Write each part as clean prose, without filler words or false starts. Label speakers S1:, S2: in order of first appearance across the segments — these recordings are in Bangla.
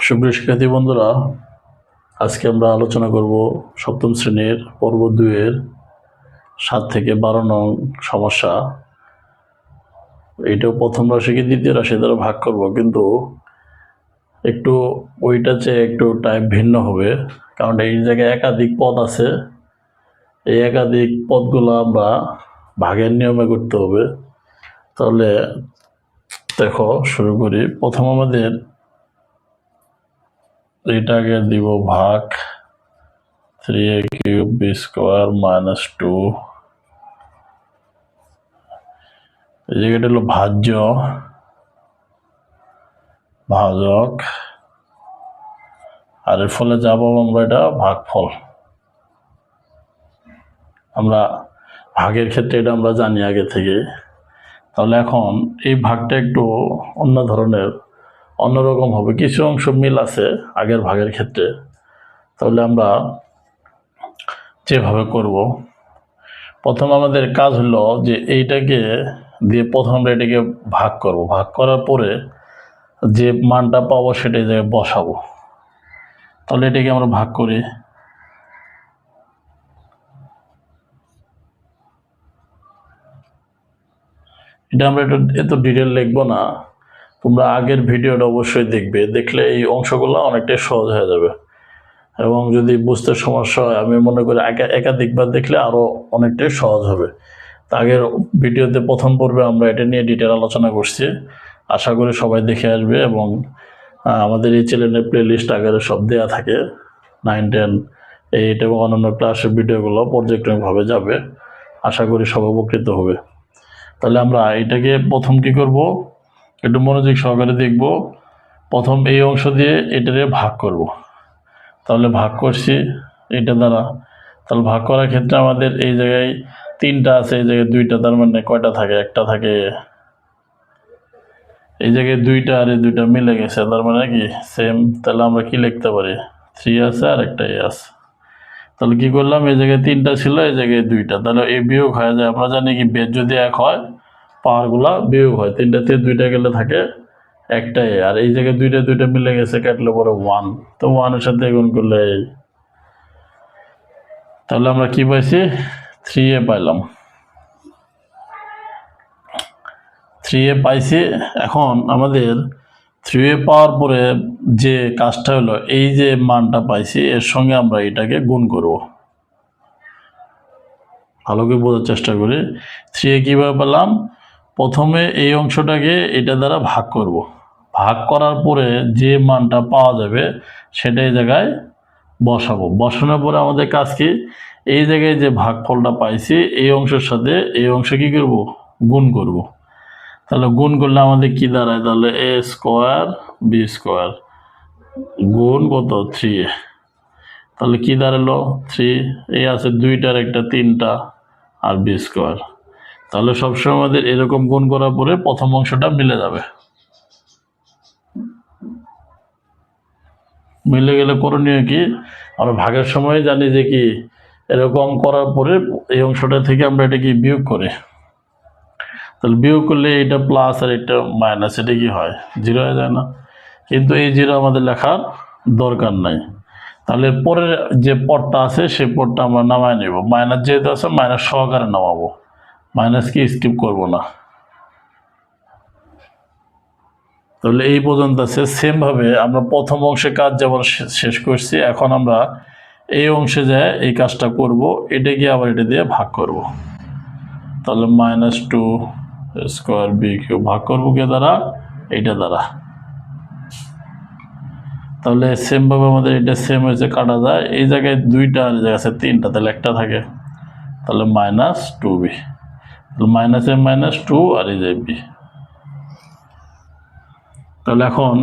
S1: সুপ্রিয় শিক্ষার্থী বন্ধুরা, আজকে আমরা আলোচনা করব সপ্তম শ্রেণীর পর্ব 2 এর 7 থেকে 12 নং সমস্যা। এইটাও প্রথম রাশিকে দ্বিতীয় রাশি দ্বারা ভাগ করব, কিন্তু একটু ওইটা চেয়ে একটু টাইপ ভিন্ন হবে, কারণ এই জায়গায় একাধিক পদ আছে। এই একাধিক পদগুলো আমরা ভাগের নিয়মে করতে হবে। তাহলে দেখো, শুরু করি। প্রথম আমাদের এটাকে দিব ভাগ 3a cube b square minus 2। এই জায়গাটা হলো ভাজ্য, ভাজক, আর এর ফলে যা পাবো আমরা এটা ভাগফল। আমরা ভাগের ক্ষেত্রে এটা আমরা জানি আগে থেকে। তাহলে এখন এই ভাগটা একটু অন্য ধরনের, অন্যরকম হবে। কিছু অংশ মিল আছে আগের ভাগের ক্ষেত্রে। তাহলে আমরা যেভাবে করব, প্রথম আমাদের কাজ হলো যে এইটাকে দিয়ে প্রথম আমরা এটাকে ভাগ করব। ভাগ করার পরে যে মানটা পাবো সেটা এই জায়গায় বসাবো। তাহলে এটাকে আমরা ভাগ করি। এটা আমরা এত ডিটেল লিখবো না, তোমরা আগের ভিডিওটা অবশ্যই দেখবে। দেখলে এই অংশগুলো অনেকটাই সহজ হয়ে যাবে, এবং যদি বুঝতে সমস্যা হয় আমি মনে করি একাধিকবার দেখলে আরও অনেকটাই সহজ হবে। তা আগের ভিডিওতে প্রথম পর্বে আমরা এটা নিয়ে ডিটেল আলোচনা করছি। আশা করি সবাই দেখে আসবে, এবং আমাদের এই চ্যানেলের প্লেলিস্ট আগের সব দেওয়া থাকে। 9, 10, 8 এবং অন্যান্য ক্লাসের ভিডিওগুলো পর্যায়ক্রমিকভাবে যাবে। আশা করি সবাই উপকৃত হবে। তাহলে আমরা এটাকে প্রথম কি করব, একটু মনোযোগ সহকারে দেখব। প্রথম এই অংশ দিয়ে এটারে ভাগ করব। তাহলে ভাগ করছি এটা দ্বারা। তাহলে ভাগ করার ক্ষেত্রে আমাদের এই জায়গায় 3টা আছে, এই জায়গায় 2টা, তার মানে কয়টা থাকে? একটা থাকে। এই জায়গায় 2টা আর এই 2টা মিলে গেছে, তার মানে কি সেম। তাহলে আমরা কি লিখতে পারি? 3 আছে আর একটা এ আছে। তাহলে কি করলাম, এই জায়গায় 3টা ছিল, এই জায়গায় 2টা, তাহলে এই বিয়োগ হয়ে যায়। আমরা জানি কি বেদ যদি 1 হয় পাওয়ারগুলা বিয়োগ হয়। 3টা থেকে 2টা গেলে থাকে একটা এ, আর এই জায়গায় 2টা মিলে গেছে, কাটলে পরে 1। তো 1 এর সাথে গুণ করলে তাহলে আমরা কি পাইছি? 3a পাইলাম। 3a পাইছি। এখন আমাদের 3a পাওয়ার পরে যে কাজটা হলো, এই যে মানটা পাইছি এর সঙ্গে আমরা এটাকে গুণ করব। ভালো করে বোঝার চেষ্টা করি। 3a কীভাবে পেলাম? প্রথমে এই অংশটাকে এটা দ্বারা ভাগ করব। ভাগ করার পরে যে মানটা পাওয়া যাবে সেটা এই জায়গায় বসাবো। বসানোর পরে আমাদের কাজ কি? এই জায়গায় যে ভাগফলটা পাইছি এই অংশের সাথে এই অংশ কি করব? গুণ করব। তাহলে গুণ করলে আমাদের কি দাঁড়ায়? তাহলে a স্কোয়ার b স্কোয়ার গুণ কত? 3a। তাহলে কি দাঁড়ালো? 3 এই আছে 2টার একটা 3টা আর b স্কোয়ার। তাহলে সবসময় আমাদের এরকম গুণ করার পরে প্রথম অংশটা মিলে যাবে। মিলে গেলে করণীয় কি? আমরা ভাগের সময় জানি যে কি এরকম করার পরে এই অংশটা থেকে আমরা এটা কি বিয়োগ করি। তাহলে বিয়োগ করলে এটা প্লাস আর এটা মাইনাস, এটা কি হয়? 0 হয়ে যায় না? কিন্তু এই 0 আমাদের লেখার দরকার নাই। তাহলে পরের যে পদটা আছে সেই পদটা আমরা নামায় নেব। মাইনাস যেহেতু আছে মাইনাস সহকারে নামাবো, মাইনাস কি স্কিপ করব না। তাহলে এই পর্যন্ত আছে। সেমভাবে আমরা প্রথম অংশে কাজ যেমন শেষ করছি, এখন আমরা এই অংশে যায় এই কাজটা করব। এটা গিয়ে আবার এটা দিয়ে ভাগ করব। তাহলে -2 স্কোয়ার বি কিউব ভাগ করবো কে দ্বারা? এইটা দ্বারা। তাহলে সেমভাবে আমাদের এটা সেম হয়েছে, কাটা যায়। এই জায়গায় 2টা আর এই জায়গায় আছে 3টা, তাহলে একটা থাকে। তাহলে -2b, তাহলে -2 আর এই যে বি। তাহলে এখন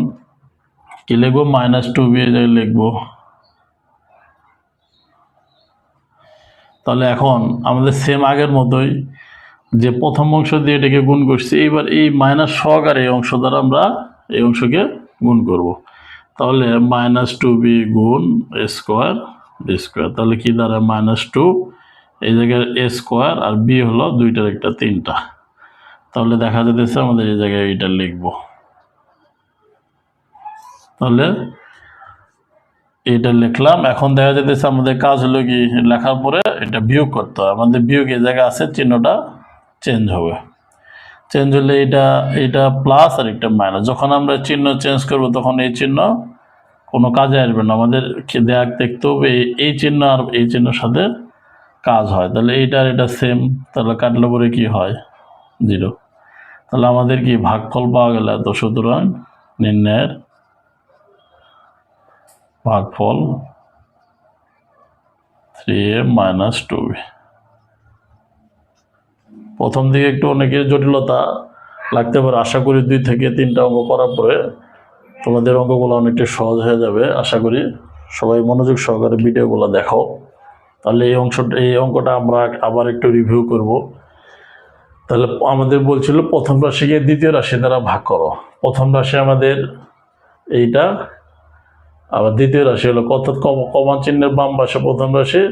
S1: কি লিখবো? -2b এই জায়গায় লিখবো। তাহলে এখন আমাদের সেম আগের মতোই যে প্রথম অংশ দিয়ে এটাকে গুণ করছি, এবার এই মাইনাস সহকারে এই অংশ দ্বারা আমরা এই অংশকে গুণ করব। তাহলে -2b গুণ a স্কোয়ার b স্কোয়ার। তাহলে কি দাঁড়ায়? -2 এই জায়গায় a স্কোয়ার আর b হলো 2টার একটা 3টা। তাহলে দেখা যেতেছে আমাদের এই জায়গায় এইটা লিখবো। তাহলে এটা লিখলাম। এখন দেখা যাচ্ছে আমাদের কাজ হলো কি, লেখার পরে এটা বিয়োগ করতে হয়। আমাদের বিয়োগ এই জায়গায় আছে, চিহ্নটা চেঞ্জ হবে। চেঞ্জ হলে এটা প্লাস আর এটা মাইনাস। যখন আমরা চিহ্ন চেঞ্জ করব তখন এই চিহ্ন কোনো কাজে আসবে না। আমাদের দেখতে হবে এই চিহ্ন আর এই চিহ্নের সাথে কাজ হয়। তাহলে এইটা আর এটা সেম, তাহলে কাটলে পরে কি হয় 0। তাহলে আমাদের কি ভাগফল পাওয়া গেল এত। সুতরাং নির্ণয়ের ভাগফল 3a - 2b। প্রথম দিকে একটু অনেকের জটিলতা লাগতে পারে। আশা করি 2 থেকে 3টা অঙ্ক করার পরে তোমাদের অঙ্কগুলো অনেকটা সহজ হয়ে যাবে। আশা করি সবাই মনোযোগ সহকারে ভিডিওগুলো দেখো। তাহলে এই অঙ্কটা আমরা আবার একটু রিভিউ করব। তাহলে আমাদের বলছিল প্রথম রাশিকে দ্বিতীয় রাশি দ্বারা ভাগ করো। প্রথম রাশি আমাদের এইটা, আবার দ্বিতীয় রাশি হলো অর্থাৎ কমা চিহ্নের বাম পাশে প্রথম রাশি,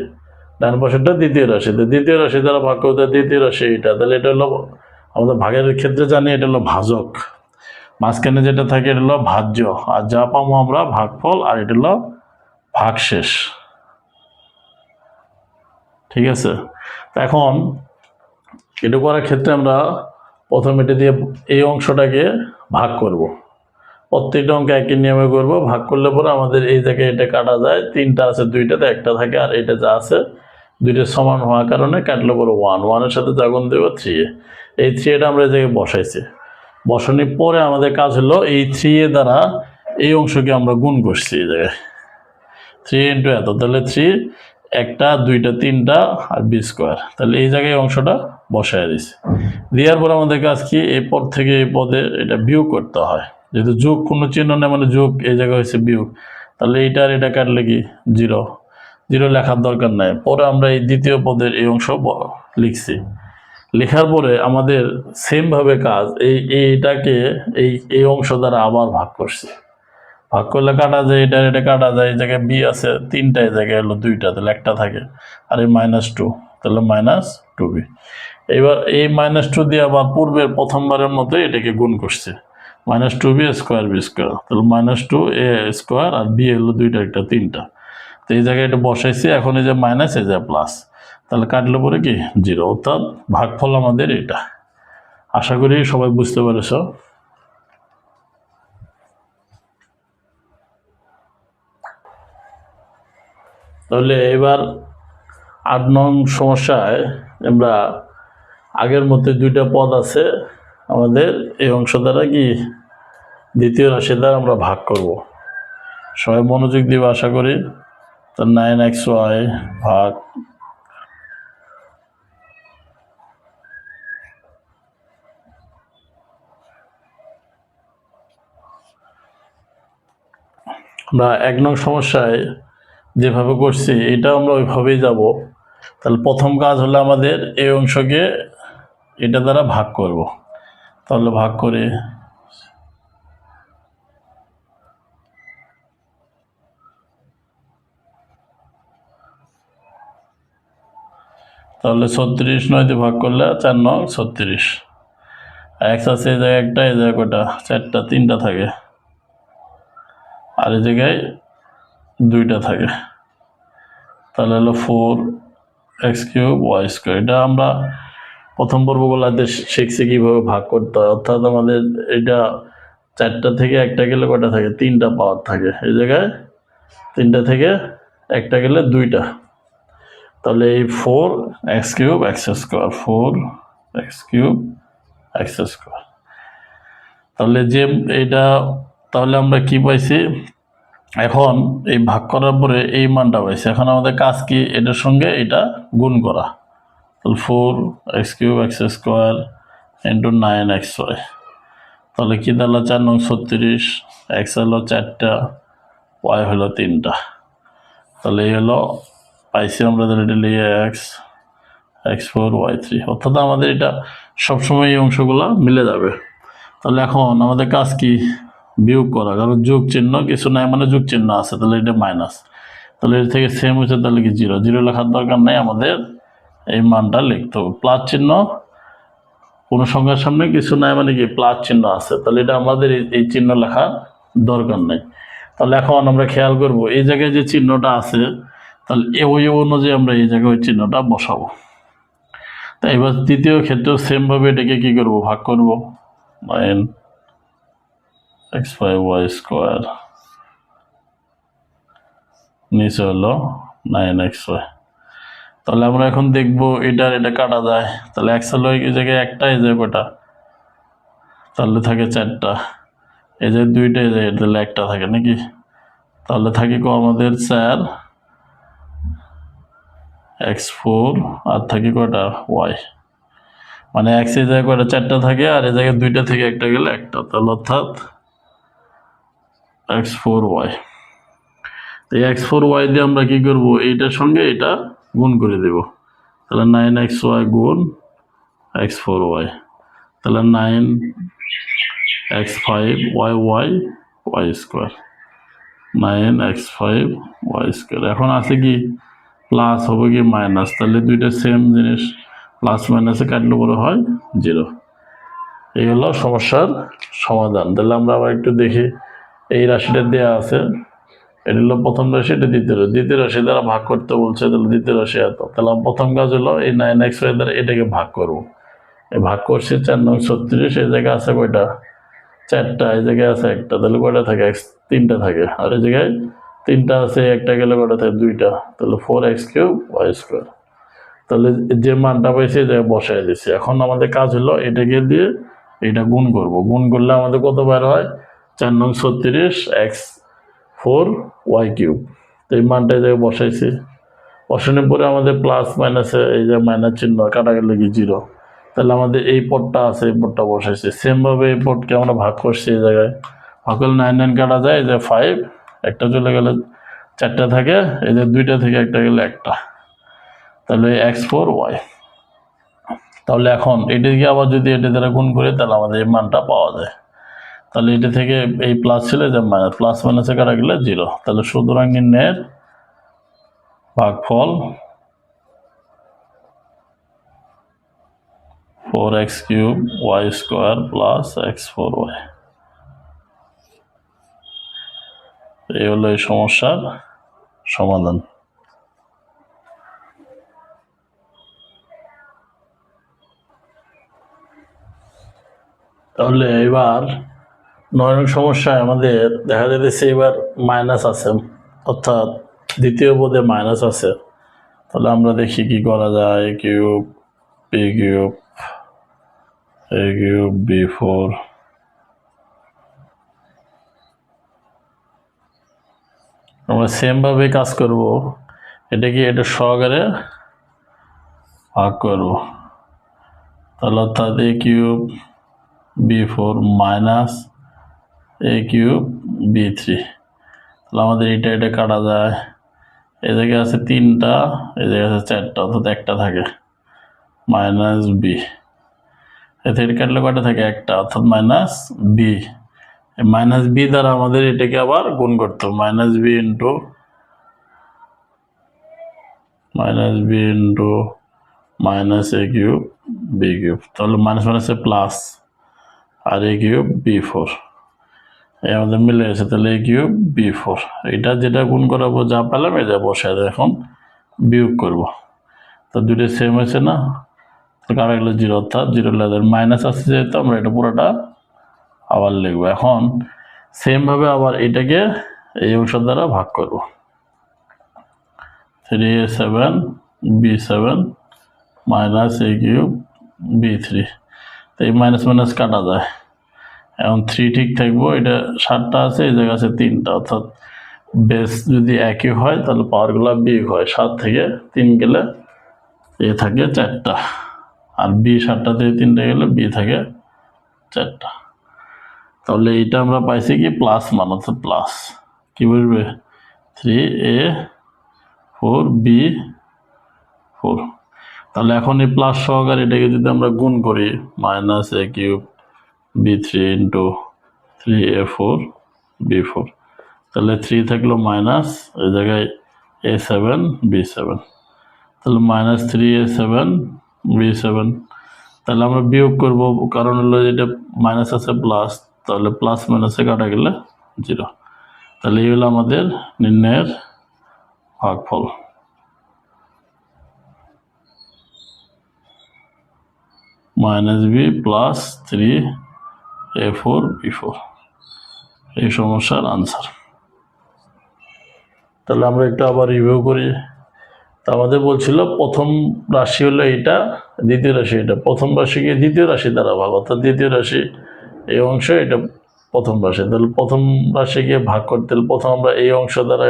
S1: ডান পাশেরটা দ্বিতীয় রাশি। দ্বিতীয় রাশি দ্বারা ভাগ করতে দ্বিতীয় রাশি এইটা। তাহলে এটা হলো আমাদের ভাগের ক্ষেত্রে জানি এটা হলো ভাজক, মাঝখানে যেটা থাকে এটা হলো ভাজ্য, আর যা পাবো আমরা ভাগফল, আর এটা হলো ভাগশেষ। ঠিক আছে। এখন এটা করার ক্ষেত্রে আমরা প্রথম এটা দিয়ে এই অংশটাকে ভাগ করব। প্রত্যেকটা অঙ্ক একই নিয়মে করব। ভাগ করলে পরে আমাদের এই জায়গায় এটা কাটা যায়, 3টা আছে 2টাতে 1টা থাকে, আর এটা যা আছে 2টা সমান হওয়ার কারণে কাটলে পরে 1 এর সাথে গুণ দেবো 3a। এই 3a আমরা এই জায়গায় বসাইছি। বসানোর পরে আমাদের কাজ হলো এই 3a দ্বারা এই অংশকে আমরা গুণ করছি এই জায়গায় 3 ইন্টু এত। তাহলে 3, 1টা 2টা 3টা আর b²। তাহলে এই জায়গায় অংশটা বসায় দিছি। দেওয়ার পর আমাদের কাজ কি, এই পদ থেকে এই পদে এটা বিয়োগ করতে হয়। যেহেতু যোগ কোনো চিহ্ন নেই, মানে যোগ এই জায়গায় হয়েছে বিয়োগ। তাহলে এইটা আর এটা কাটলে কি 0 লেখার দরকার নাই। পরে আমরা এই দ্বিতীয় পদের এই অংশ লিখছি। লেখার পরে আমাদের সেমভাবে কাজ এইটাকে এই অংশ দ্বারা আবার ভাগ করছি। ভাগ করলে কাটা যায়, এটা কাটা যায়। এই জায়গায় বি আছে 3টা, এই জায়গায় হলো 2টা, তাহলে 1টা থাকে। আর এই -2, তাহলে -2b। এবার এই -2 দিয়ে আবার পূর্বের প্রথমবারের মতো এটাকে গুণ করছে, -2b² b²। তাহলে -2a² আর b হলো 2টা, একটা 3টা। তো এই জায়গায় এটা বসাইছি। এখন এই যে মাইনাস, এই যে প্লাস, তাহলে কাটলে পরে কি 0। অর্থাৎ ভাগফল আমাদের এটা। আশা করি সবাই বুঝতে পেরেছ। তাহলে এবার 8 নং সমস্যায় আমরা আগের মধ্যে 2টা পদ আছে আমাদের, এই অংশ দ্বারা কি দ্বিতীয় রাশি দ্বারা আমরা ভাগ করব। সবাই মনোযোগ দিবে আশা করি। তো 9xy ভাগ আমরা 1 নং সমস্যায় যেভাবে করছি এটা আমরা ওইভাবেই যাব। তাহলে প্রথম কাজ হলো আমাদের এই অংশকে এটা দ্বারা ভাগ করব। তাহলে ভাগ করে তাহলে 36 9 দিয়ে ভাগ করলে 4 9 36। এক্স আছে এই জায়গায় একটা, এই জায়গায় কটা 4টা 3টা থাকে, আর এই জায়গায় 2টা থাকে। তাহলে হলো 4x³ y²। এটা আমরা প্রথম পর্বগুলোতে শিখছি কিভাবে ভাগ করতে হয়। অর্থাৎ আমাদের এটা 4টা থেকে 1টা গেলে কটা থাকে, 3টা পাওয়ার থাকে। এই জায়গায় 3টা থেকে 1টা গেলে 2টা। তাহলে এই 4x³ x², 4x³ x²। তাহলে যে এটা, তাহলে আমরা কি পাইছি, এখন এই ভাগ করার পরে এই মানটা পাইছি। এখন আমাদের কাজ কি, এটার সঙ্গে এটা গুণ করা। তাহলে 4x³ x² ইন্টু 9xy। তাহলে কি দাঁড়ালো 4 9 36, x হলো 4টা, y হলো 3টা। তাহলে এই হলো পাইছি আমরা, তাহলে এটা লিখে x4 y3। অর্থাৎ আমাদের এটা সবসময় এই অংশগুলো মিলে যাবে। তাহলে এখন আমাদের কাজ কি, বিয়োগ করা। কারণ যোগ চিহ্ন কিছু নাই, মানে যোগ চিহ্ন আছে, তাহলে এটা মাইনাস। তাহলে এর থেকে সেম হচ্ছে, তাহলে কি 0 লেখার দরকার নেই, আমাদের এই মানটা লিখতে হবে। প্লাস চিহ্ন কোনো সংখ্যার সামনে কিছু নাই, মানে কি প্লাস চিহ্ন আছে, তাহলে এটা আমাদের এই চিহ্ন লেখার দরকার নেই। তাহলে এখন আমরা খেয়াল করব এই জায়গায় যে চিহ্নটা আছে, তাহলে ওই অনুযায়ী আমরা এই জায়গায় ওই চিহ্নটা বসাবো। তাই এবার দ্বিতীয় ক্ষেত্রেও সেমভাবে এটাকে কি করব, ভাগ করব। 9x5y², নিচে হলো 9xy। তাহলে আমরা এখন দেখব এটা কাটা যায়। তাহলে x হলো এই জায়গায় একটা, এই জায়গায় কটা, তাহলে থাকে 4টা, এই যে 2টা, এই জায়গায় তাহলে একটা থাকে নাকি। তাহলে থাকে আমাদের 4x4 আর থাকে কয়টা y, মানে x এই জায়গায় কয়টা 4টা থাকে আর এই জায়গায় 2টা থেকে একটা গেলে একটা, তাহলে অর্থাৎ x4y। এই x4y দিয়ে আমরা কি করব, এইটার সঙ্গে এটা গুণ করে দেব। তাহলে 9xy গুণ x4y, তাহলে 9x5y² 9x5y²। এখন আছে কি প্লাস হবে কি মাইনাস, তাহলে দুইটা সেম জিনিস, প্লাস মাইনাসে কাটলে পরে হয় 0। এই হলো সমস্যার সমাধান। তাহলে আমরা আবার একটু দেখি, এই রাশিটা দেওয়া আছে, এটা হলো প্রথম রাশি, এটা দ্বিতীয় রাশি দ্বারা ভাগ করতে বলছে। তাহলে দ্বিতীয় রাশি এত, তাহলে প্রথম কাজ হলো এই 9xy দ্বারা এটাকে ভাগ করবো। এই ভাগ করছি 4 9 36, এই জায়গায় আছে কয়টা 4টা, এই জায়গায় আছে একটা, তাহলে কয়টা থাকে 3টা থাকে, আর এই জায়গায় 3টা আছে, একটা গেলে কয়টা থাকে 2টা, তাহলে 4x3y²। তাহলে যে মানটা পাইছি এই জায়গায় বসাই দিচ্ছি। এখন আমাদের কাজ হলো এটাকে দিয়ে এটা গুণ করব। গুণ করলে আমাদের কত বার হয়, 4 9 36 x4y³। তো এই মানটা এই জায়গায় বসাইছি। বসানোর পরে আমাদের প্লাস মাইনাসে এই যে মাইনাস চিহ্ন কাটা গেলে কি 0, তাহলে আমাদের এই পদটা আছে, এই পদটা বসাইছি। সেমভাবে এই পদকে আমরা ভাগ করছি, এই জায়গায় ভাগ করলে 9 9 কাটা যায়, এই যে 5 একটা চলে গেলে 4টা থাকে, এই যে 2টা থেকে একটা গেলে একটা, তাহলে x4y। তাহলে এখন এটাকে আবার যদি এটা দ্বারা গুণ করি তাহলে আমাদের এই মানটা পাওয়া যায়। তাহলে এটা থেকে এই প্লাস ছিল, যে মাইনাস, প্লাস মাইনাসে কাটা গেলে 0। তাহলে সুতরাং নির্ণয়ের ভাগফল 4x3y² প্লাস x4y। এই হলো এই সমস্যার সমাধান। তাহলে এবার 9 নং সমস্যায় আমাদের দেখা যাচ্ছে এবার মাইনাস আছে, অর্থাৎ দ্বিতীয় পদে মাইনাস আছে। তাহলে আমরা দেখি কি করা যায়। কিউব p³ a³ b4, আমরা সেম ভাবে কাজ করব। এটাকে এটা সহকারে ভাগ করব, তাহলে অর্থাৎ a³ b4 minus a³ b3। তাহলে আমাদের এটা কাটা যায়, এই জায়গায় আছে 3টা, এই জায়গায় আছে 4টা, অর্থাৎ একটা থাকে মাইনাস বি। এতে কাটলে কয়টা থাকে একটা, অর্থাৎ মাইনাস বি। মাইনাস বি দ্বারা আমাদের এটাকে আবার গুণ করতে হবে, minus B into minus a³ b³। তাহলে মাইনাস মাইনাসে প্লাস, আর a³ b4 এই আমাদের মিলে গেছে। তাহলে a³ b4, এটা যেটা গুণ করাবো যা পেলাম এটা বসায় এখন বিয়োগ করব। তো দুটো সেম হয়েছে না, কাটা গেলে 0, অর্থাৎ 0 লেদার মাইনাস আসছে যেহেতু আমরা এটা পুরোটা আবার লিখবো। এখন সেম ভাবে আবার এটাকে এই অংশ দ্বারা ভাগ করব, 3a7 b7 minus a³ b3। তো এই মাইনাস মাইনাস কাটা যায়, এখন 3 ঠিক থাকবো। এটা 7টা আছে, এই জায়গায় আছে 3টা, অর্থাৎ বেস যদি একই হয় তাহলে পাওয়ারগুলো বিয়োগ হয়। 7 থেকে 3 গেলে এ থাকে 4টা, আর বি 7টা থেকে 3টা গেলে বি থাকে 4টা। তাহলে এইটা আমরা পাইছি কি প্লাস মান, অর্থাৎ প্লাস কি বলবে 3a4 b4। তাহলে এখন এই প্লাস সহকারে এটাকে যদি আমরা গুণ করি, minus a³ b3 into 3a4 b4, তাহলে 3 থাকলো মাইনাস, এই জায়গায় a7 b7, তাহলে মাইনাস 3a7 b7। তাহলে আমরা বিয়োগ করব, কারণ হলো এটা মাইনাস আছে প্লাস, তাহলে প্লাস মাইনাসে কাটা গেলে 0। তাহলে এই হলো আমাদের নির্ণয়ের ভাগফল। -b + 3a4b4 এই সমস্যার আনসার। তাহলে আমরা একটু আবার রিভিউ করি। তো আমাদের বলছিল প্রথম রাশি হলো এইটা, দ্বিতীয় রাশি এটা, প্রথম রাশিকে দ্বিতীয় রাশি দ্বারা ভাগ, অর্থাৎ দ্বিতীয় রাশি এই অংশ, এটা প্রথম রাশি। তাহলে প্রথম রাশিকে ভাগ করতে হলে প্রথম আমরা এই অংশ দ্বারা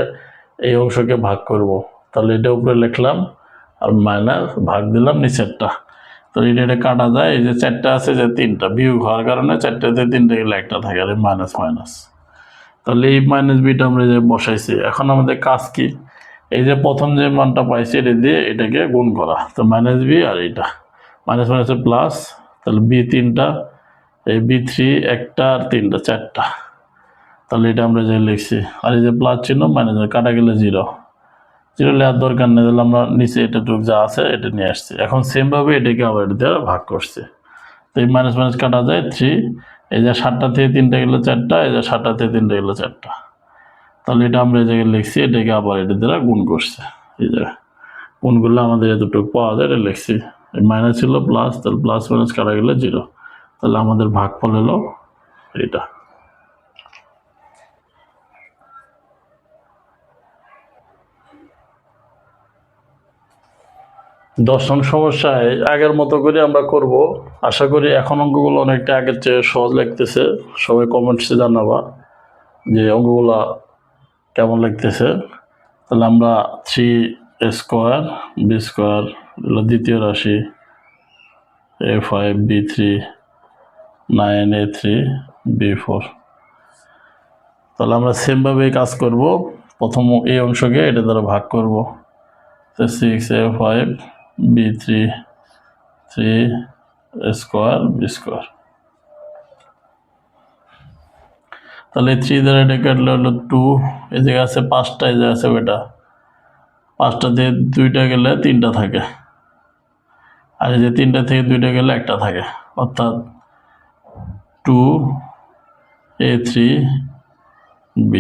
S1: এই অংশকে ভাগ করব। তাহলে এটা উপরে লিখলাম আর মাইনাস ভাগ দিলাম নিচেরটা। তো এটা কাটা যায়, এই যে 4টা আছে যে 3টা বিয়োগ হওয়ার কারণে 4টাতে 3টা গেলে একটা থাকে, আর মাইনাস মাইনাস। তাহলে এই -bটা আমরা যে বসাইছি, এখন আমাদের কাজ কি, এই যে প্রথম যে মানটা পাইছি এটা দিয়ে এটাকে গুণ করা। তো -b আর এইটা মাইনাস মাইনাসে প্লাস, তাহলে b 3টা, এই b3 একটা আর 3টা 4টা, তাহলে এটা আমরা যে লিখছি। আর এই যে প্লাস চিহ্ন মাইনাস কাটা গেলে 0 লেয়ার দরকার নেই, তাহলে আমরা নিচে এটাটুক যা আছে এটা নিয়ে আসছি। এখন সেমভাবে এটাকে আবার এটা দিয়ে ভাগ করছি। তো এই মাইনাস মাইনাস কাটা যায় 3, এই যে 7টা থেকে 3টা গেলে 4টা, এই যে 7টা থেকে 3টা গেলে 4টা, তাহলে এটা আমরা এই জায়গায় লিখছি, এটাকে আবার এটা দ্বারা গুণ করছে। এই জায়গায় গুণ করলে আমাদের এতটুকু পাওয়া যায়, এটা লিখছি। মাইনাস ছিল প্লাস, তাহলে প্লাস মাইনাস কাটা গেলে 0, তাহলে আমাদের ভাগফল হলো এটা। দশম সমস্যায় আগের মতো করে আমরা করব। আশা করি এখন অঙ্কগুলো অনেকটা আগের চেয়ে সহজ লাগতেছে। সবাই কমেন্টসে জানাবা যে অঙ্কগুলো কেমন লাগতেছে। তাহলে আমরা 3a²b² হলো দ্বিতীয় রাশি, a5b3 9a3b4, তাহলে আমরা সেমভাবে কাজ করব। প্রথম এই অংশকে এটা দ্বারা ভাগ করব। 6a5b3 3a²b², তাহলে 3 দ্বারা এটা কাটলে হলো 2, এই জায়গায় আছে 5টা, এই জায়গায় আছে ওইটা 5টা থেকে 2টা গেলে 3টা থাকে, আর এই যে 3টা থেকে 2টা গেলে একটা থাকে, অর্থাৎ 2a3b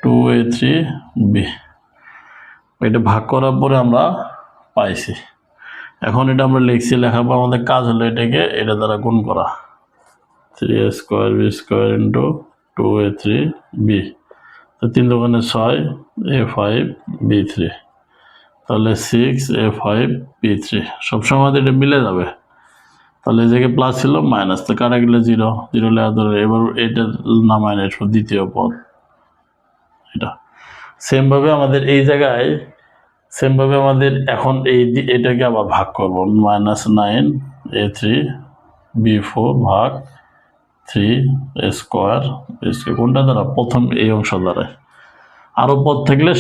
S1: 2a3b। এটা ভাগ করার পরে আমরা পাইছি। এখন এটা আমরা লিখছি, লেখার পর আমাদের কাজ হলো এটাকে এটা দ্বারা গুণ করা। 3a²b² * 2a3b, তো 3 দোকানে 6, a5b3, তাহলে 6a5b3 সবসময় আমাদের এটা মিলে যাবে। তাহলে এই জায়গায় প্লাস ছিল মাইনাস, তো কাটা গেলে 0 লেখা ধরে। এবার এটা নামায় নেই, দ্বিতীয় পদ এটা। সেমভাবে আমাদের এই জায়গায় সেমভাবে আমাদের এখন এটাকে আবার ভাগ করব। -9a3b4 ভাগ 3a²b², কোনটা দ্বারা, প্রথম এই অংশ দ্বারা। আরও পদ থাকলে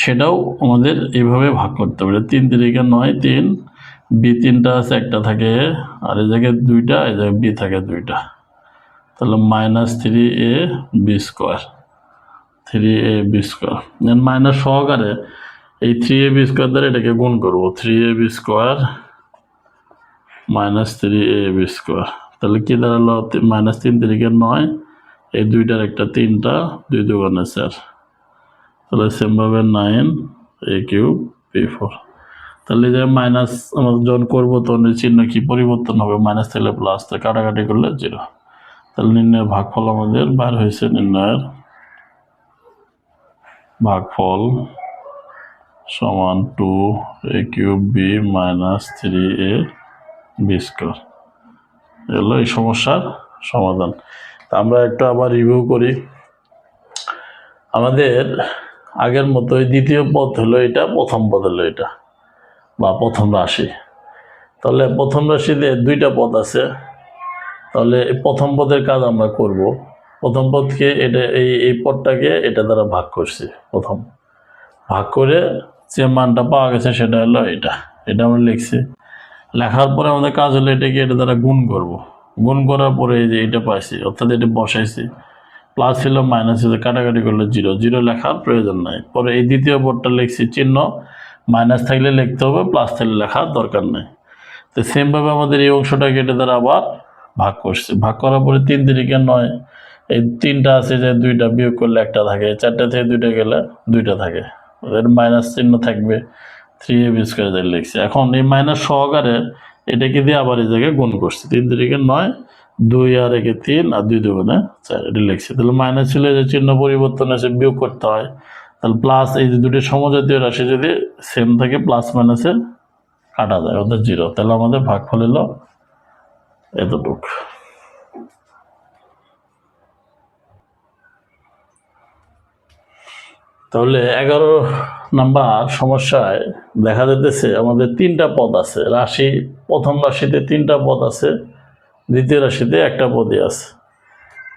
S1: সেটাও আমাদের এইভাবে ভাগ করতে হবে। 3 3 9, 3 b3টা আছে, একটা থাকে, আর এই জায়গায় 2টা, এই জায়গায় b থাকে 2টা, তাহলে -3ab², 3ab², মাইনাস সহকারে এই 3ab² দ্বারা এটাকে গুণ করব। 3ab² - 3ab², তাহলে কি দাঁড়ালো, -3 3 9, এই 2টার একটা 3টা, 2 দোকানে 4, তাহলে সেমভাবে 9a³ তাহলে যে মাইনাস আমরা যখন করবো তখন চিহ্ন কি পরিবর্তন হবে, মাইনাস থাকলে প্লাস, তো কাটাকাটি করলে 0। তাহলে নির্ণয়ের ভাগফল আমাদের বার হয়েছে, নির্ণয়ের ভাগফল সমান 2a³ - 3ab²। এগুলো এই সমস্যার সমাধান। তা আমরা একটু আবার রিভিউ করি। আমাদের আগের মতোই দ্বিতীয় পদ হলো এটা, প্রথম পদ হলো এটা, বা প্রথম রাশি। তাহলে প্রথম রাশিতে 2টা পদ আছে, তাহলে প্রথম পদের কাজ আমরা করব। প্রথম পদকে এটা এই পদটাকে এটা দ্বারা ভাগ করছি, প্রথম ভাগ করে যে মানটা পাওয়া গেছে সেটা হলো এটা আমরা লিখছি। লেখার পরে আমাদের কাজ হলো এটাকে এটা দ্বারা গুণ করব। গুণ করার পরে এই যে এটা পাইছি, অর্থাৎ এটা বসাইছি, প্লাস ছিল মাইনাস ছিল, কাটাকাটি করলে 0 লেখার প্রয়োজন নাই। পরে এই দ্বিতীয় পদটা লিখছি, চিহ্ন মাইনাস থাকলে লিখতে হবে, প্লাস থাকলে লেখার দরকার নেই। তো সেমভাবে আমাদের এই অংশটাকে এটা দ্বারা আবার ভাগ করছি। ভাগ করার পরে 3 3 9, এই তিনটা আছে যে দুইটা বিয়োগ করলে একটা থাকে, চারটা থেকে দুইটা গেলে দুইটা থাকে, ওদের মাইনাস চিহ্ন থাকবে। 3ab স্কোয়ার যেটা লিখছি, এখন এই মাইনাস সহকারে এটাকে দিয়ে আবার এই জায়গায় গুণ করছি, 3 3 9, 2 আর 1 3 আর 2 2 4 এটা লিখছি। তাহলে মাইনাস ছিল যে চিহ্ন পরিবর্তন আছে, বিয়োগ করতে হয়, তাহলে প্লাস এই যে দুটো সমজাতীয় রাশি যদি সেম থাকে প্লাস মাইনাসে কাটা যায়, ওদের 0, তাহলে আমাদের ভাগফল হলো এতটুক। তাহলে 11 নাম্বার সমস্যায় দেখা যাইতেছে আমাদের তিনটা পদ আছে, রাশি প্রথম রাশিতে তিনটা পদ আছে, দ্বিতীয় রাশিতে একটা পদই আছে।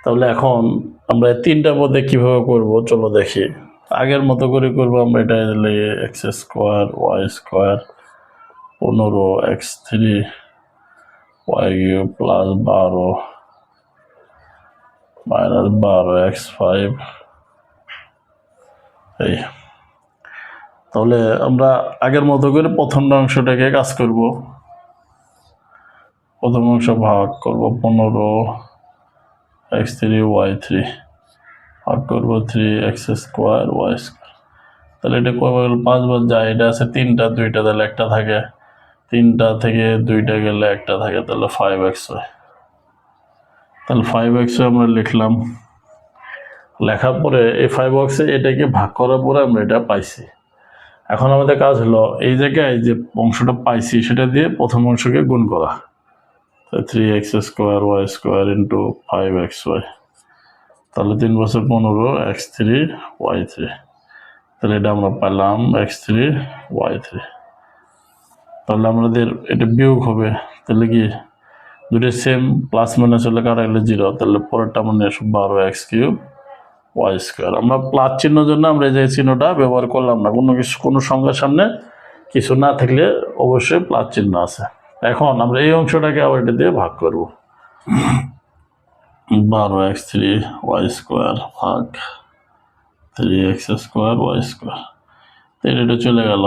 S1: তাহলে এখন আমরা তিনটা পদে কিভাবে করব চলো দেখি। আগের মতো করে করব আমরা, এটা x square y square 15 x3 y plus 12 minus 12 x5 এই। তাহলে আমরা আগের মতো করে প্রথম অংশটাকে কাজ করব, প্রথম অংশ ভাগ করব 15 x3 y3 ভাগ করব 3 x স্কোয়ার y স্কোয়ার। তাহলে এটা কবে 5 বার যায়, এটা আছে তিনটা, দুইটা তাহলে একটা থাকে, তিনটা থেকে দুইটা গেলে একটা থাকে, তাহলে 5xy। তাহলে 5xy আমরা লিখলাম, লেখার পরে এই 5x এটাকে ভাগ করার পরে আমরা এটা পাইছি। এখন আমাদের কাজ হলো এই জায়গায় যে অংশটা পাইছি সেটা দিয়ে প্রথম অংশকে গুণ করা, 3x square y square into 5xy, তাহলে 3 বছর 15 x3 y3, তাহলে এটা আমরা পেলাম x3 y3। তাহলে আমাদের এটা বিয়োগ হবে, তাহলে কি দুটো সেম প্লাস মাইনাস হলে কাটা গেলে 0, তাহলে পরেরটা মানে 12x3 ওয়াই স্কোয়ার। আমরা প্লাস চিহ্নের জন্য আমরা এই যে চিহ্নটা ব্যবহার করলাম না, কোনো সংখ্যার সামনে কিছু না থাকলে অবশ্যই প্লাস চিহ্ন আছে। এখন আমরা এই অংশটাকে আবার এটা দিয়ে ভাগ করব, 12x3 ওয়াই স্কোয়ার ভাগ 3x স্কোয়ার ওয়াই স্কোয়ার, এটা চলে গেল,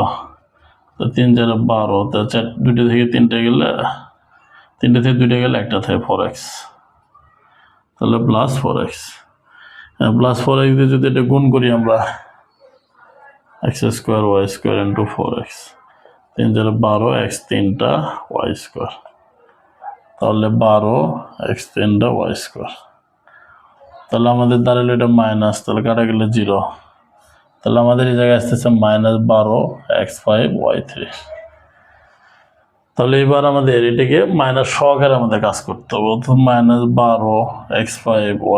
S1: তো 3 4 12, তা দুইটা থেকে তিনটে গেলে, তিনটে থেকে দুইটা গেলে একটা থাকে 4x, তাহলে প্লাস 4x। প্লাস 4x দিয়ে যদি এটা গুণ করি আমরা, x square y square into 4x, 3 4 12 x 3টা ওয়াই স্কোয়ার, তাহলে 12 x 3টা ওয়াই স্কোয়ার। তাহলে আমাদের দাঁড়ালো এটা মাইনাস, তাহলে কাটা গেলে 0, তাহলে আমাদের এই জায়গায় আসতেছে মাইনাস 12 x5 y3। তাহলে এবার আমাদের এটাকে মাইনাস সহকারে আমাদের কাজ করতে হবে, অর্থাৎ মাইনাস 12 x5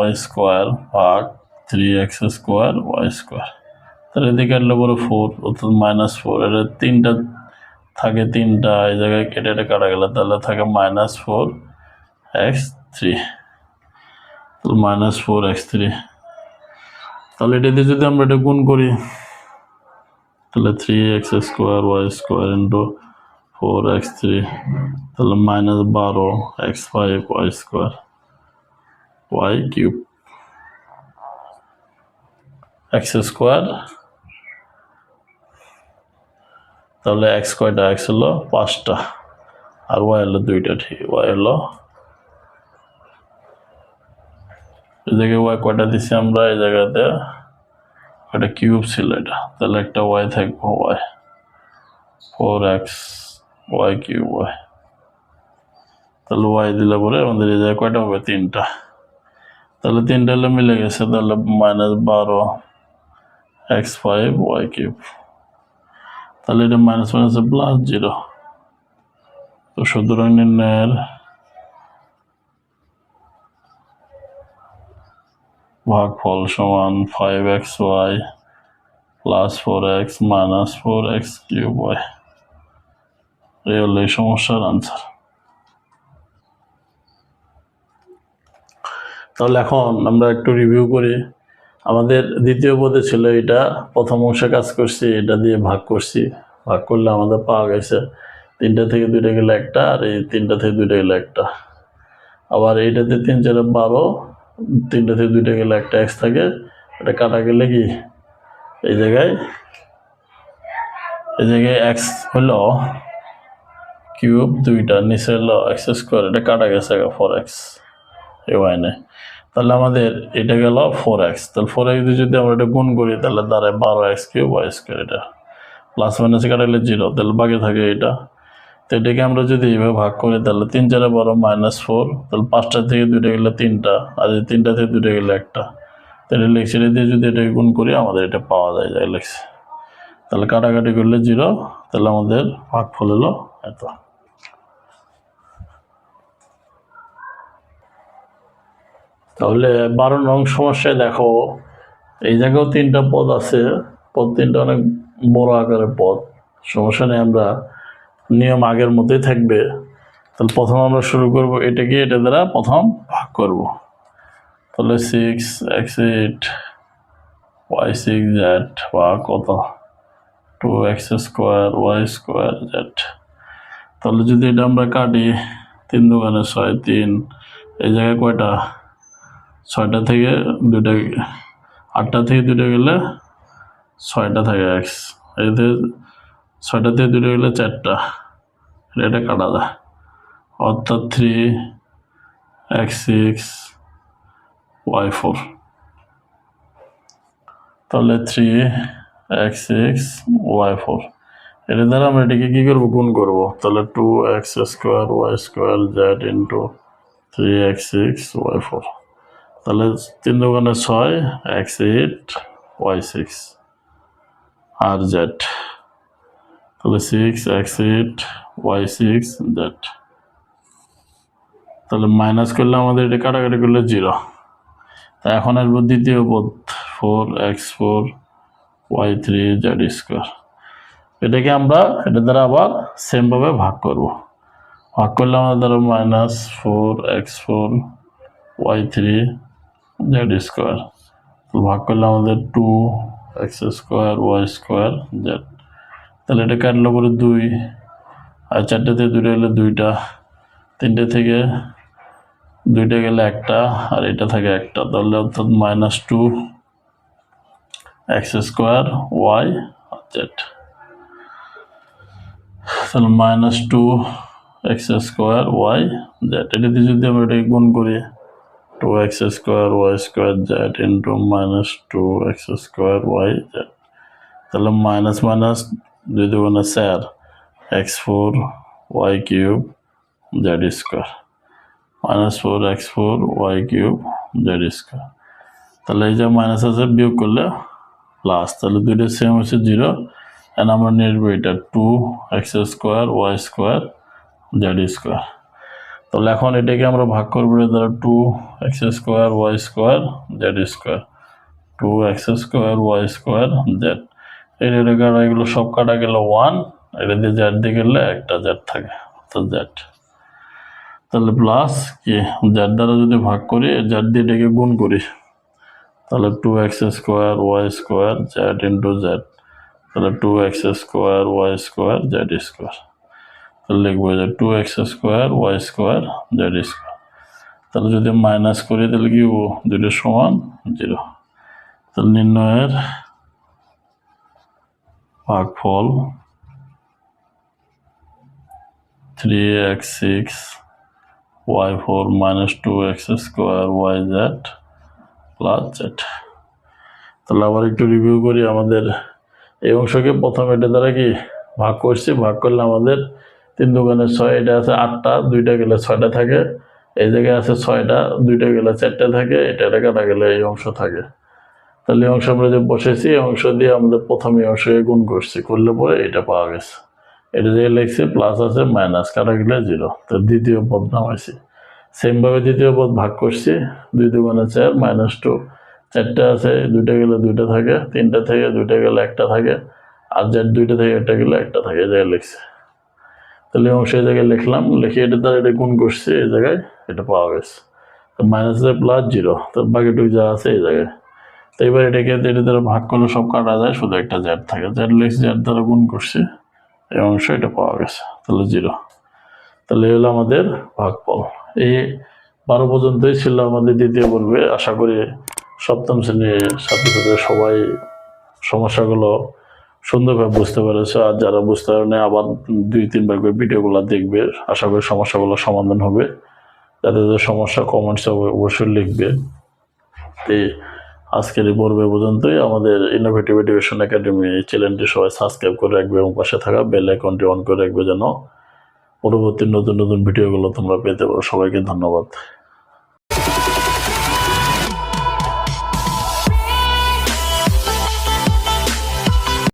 S1: y স্কোয়ার ভাগ 3x স্কোয়ার ওয়াই স্কোয়ার, তাহলে এদিকে আসলে পরে 4, অর্থাৎ -4, এটা তিনটা থাকে, তিনটা এই জায়গায় কেটে এটা কাটা গেলে, তাহলে থাকে -4x3, তাহলে -4x3। তাহলে এটা দিয়ে যদি আমরা এটা গুণ করি, তাহলে 3x square y square into 4x3, তাহলে -12 x5 y square y cube, x square, তাহলে x কয়টা, x হলো 5টা আর y হলো 2টা, ঠিক, y হলো এই জায়গায় y কয়টা দিচ্ছি আমরা, এই জায়গাতে একটা কিউব ছিল এটা, তাহলে একটা y থাকবো y, 4x y cube y, তাহলে y দিলে পরে আমাদের এই জায়গায় কয়টা হবে, 3টা, তাহলে 3টা হলে মিলে গেছে, তাহলে -12 x5 y কিউব, তাহলে এটা মাইনাস মাইনাসে প্লাস 0। তো সুতরাং নির্ণয়ের ভাগফল সমান 5xy plus 4x minus 4x cube y, এই হলো এই সমস্যার আনসার। তাহলে এখন আমরা একটু রিভিউ করি। আমাদের দ্বিতীয় পদে ছিল এটা, প্রথম অংশে কাজ করছি, এটা দিয়ে ভাগ করছি, ভাগ করলে আমাদের পাওয়া গেছে 3টা থেকে 2টা গেলে একটা, আর এই 3টা থেকে 2টা গেলে একটা। আবার এইটাতে 3 4 12, 3টা থেকে 2টা গেলে একটা x থাকে, এটা কাটা গেলে কি এই জায়গায় x হলো কিউব 2টা, নিচে হলো x স্কোয়ার, এটা কাটা গেছে 4x, এই y নেই। তাহলে আমাদের এটা গেল 4x, তাহলে 4x দিয়ে যদি আমরা এটা গুণ করি তাহলে দাঁড়ায় 12x³ y²। এটা প্লাস মাইনাস কাটালে 0, তাহলে বাকি থাকে এটা। তো এটাকে আমরা যদি এইভাবে ভাগ করি তাহলে 3 4 12 -4, তাহলে 5টা থেকে 2টা গেলে 3টা, আর 3টা থেকে 2টা গেলে 1টা। তাহলে লিখছি এটা দিয়ে যদি এটাকে গুণ করি আমাদের এটা পাওয়া যায়, যাই লিখছি। তাহলে কাটাকাটি করলে 0, তাহলে আমাদের ভাগফল হলো এত। তাহলে 12 নং সমস্যায় দেখো এই জায়গাও 3টা পদ আছে, পদ 3টা অনেক বড় আকারের পদ। সমস্যা নেই, আমরা নিয়ম আগের মতোই থাকবে। তাহলে প্রথম আমরা শুরু করব এটাকে এটা দ্বারা প্রথম ভাগ করব। তাহলে 6x8 y6z বা কত 2x² y² z। তাহলে যদি এটা আমরা কাটি 3 দুগুণে 6, 3 এই জায়গায় কয়টা 6টা থেকে 2টা, 8টা থেকে 2টা গেলে 6টা থাকে x, এতে 6টা থেকে 2টা গেলে 4টা, এটা কাটা যায়, অর্থাৎ 3x6 y4। তাহলে 3x6 y4 এটা দ্বারা আমরা এটাকে কি করবো গুণ করব। তাহলে 2x² y² z into 3x6 y4। তাহলে 3 দুগুণে 6 x8 y6 আর z, তাহলে 6x8 y6 z। তাহলে মাইনাস করলে আমাদের এটা কাটাকাটি করলে 0। তা এখন আসবো দ্বিতীয় পদ 4x4 y3 z²। এটাকে আমরা এটা দ্বারা আবার সেম ভাবে ভাগ করব। ভাগ করলে আমাদের -4x4 y3 z²। ভাগ করলে আমাদের 2x² y² z। তাহলে এটা কাটলে পরে 2, আর 4টা থেকে 2টা গেলে 2টা, 3টে থেকে 2টা গেলে 1টা, আর এটা থাকে 1টা, তাহলে অর্থাৎ -2x² y z। তাহলে -2x² y z। এটা দিয়ে যদি আমরা এটাকে গুণ করি 2x² y² z into -2x² y z। তাহলে মাইনাস মাইনাস 2 দুগুণে 4 x4 y³ z², -4x4 y³ z²। তাহলে এই যে মাইনাস আছে বিয়োগ করলে প্লাস, তাহলে দুইটা সেম হচ্ছে 0। এন্ড আমরা নেব এটা 2x² y² z²। তাহলে এখন এটাকে আমরা ভাগ করবো দ্বারা 2x² y² z², 2x² y² z। এটা কাটা এগুলো সব কাটা গেল 1, এটা দিয়ে z দিয়ে গেলে একটা z থাকে, অর্থাৎ z। তাহলে প্লাস কি z দ্বারা যদি ভাগ করি z দিয়ে এটাকে গুণ করি তাহলে 2x² y² z into z। তাহলে 2x² y² z²। তাহলে লিখবো যে 2x² y² z²। তাহলে যদি মাইনাস করি তাহলে কি দুটো সমান 0। তাহলে নির্ণয়ের ভাগফল 3x6 y4 -2x² yz plus z। তাহলে আবার একটু রিভিউ করি। আমাদের এই অংশকে প্রথম এটা দ্বারা কি ভাগ করছি, ভাগ করলে আমাদের 3 দুগুণে 6, এটা আছে 8টা, 2টা গেলে 6টা থাকে, এই জায়গায় আছে 6টা, 2টা গেলে 4টা থাকে, এটা কাটা গেলে এই অংশ থাকে। তাহলে এই অংশ আমরা যে বসেছি এই অংশ দিয়ে আমাদের প্রথম এই অংশকে গুণ করছি, করলে পরে এটা পাওয়া গেছে। এটা যে লিখছি প্লাস আছে মাইনাস কাটা গেলে 0। তো দ্বিতীয় পদ নামাইছি, সেম ভাবে দ্বিতীয় পদ ভাগ করছি 2 দুগুণে 4 -2, 4টা আছে, 2টা গেলে 2টা থাকে, 3টা থেকে 2টা গেলে 1টা থাকে, আর z 2টা থেকে 1টা গেলে 1টা থাকে, এই জায়গায় লিখছি। তাহলে এই অংশ এই জায়গায় লিখলাম, লিখে এটা দ্বারা এটা গুণ করছি, এই জায়গায় এটা পাওয়া গেছে। তো মাইনাস প্লাস 0, তো বাকিটুকু যা আছে এই জায়গায়। তো এবার এটাকে এটা দ্বারা ভাগ করলে সব কাটা যায়, শুধু একটা z থাকে, z লিখছি, z দ্বারা গুণ করছি, এই অংশ এটা পাওয়া গেছে, তাহলে 0। তাহলে এই হলো আমাদের ভাগফল। এই 12 পর্যন্তই ছিল আমাদের দ্বিতীয় পর্বে। আশা করি সপ্তম শ্রেণীর ছাত্রছাত্রীরা সবাই সমস্যাগুলো সুন্দরভাবে বুঝতে পেরেছে। আর যারা বুঝতে পারেনি আবার 2-3 বার করে ভিডিওগুলো দেখবে, আশা করি সমস্যাগুলো সমাধান হবে। যাদের সমস্যা কমেন্টসে অবশ্যই লিখবে। তো আজকের এই পর্বে পর্যন্তই। আমাদের ইনোভেটিভ এডুকেশন একাডেমি চ্যানেলটি সবাই সাবস্ক্রাইব করে রাখবে এবং পাশে থাকা বেল আইকনটি অন করে রাখবে যেন পরবর্তী নতুন নতুন ভিডিওগুলো তোমরা পেতে পারো। সবাইকে ধন্যবাদ।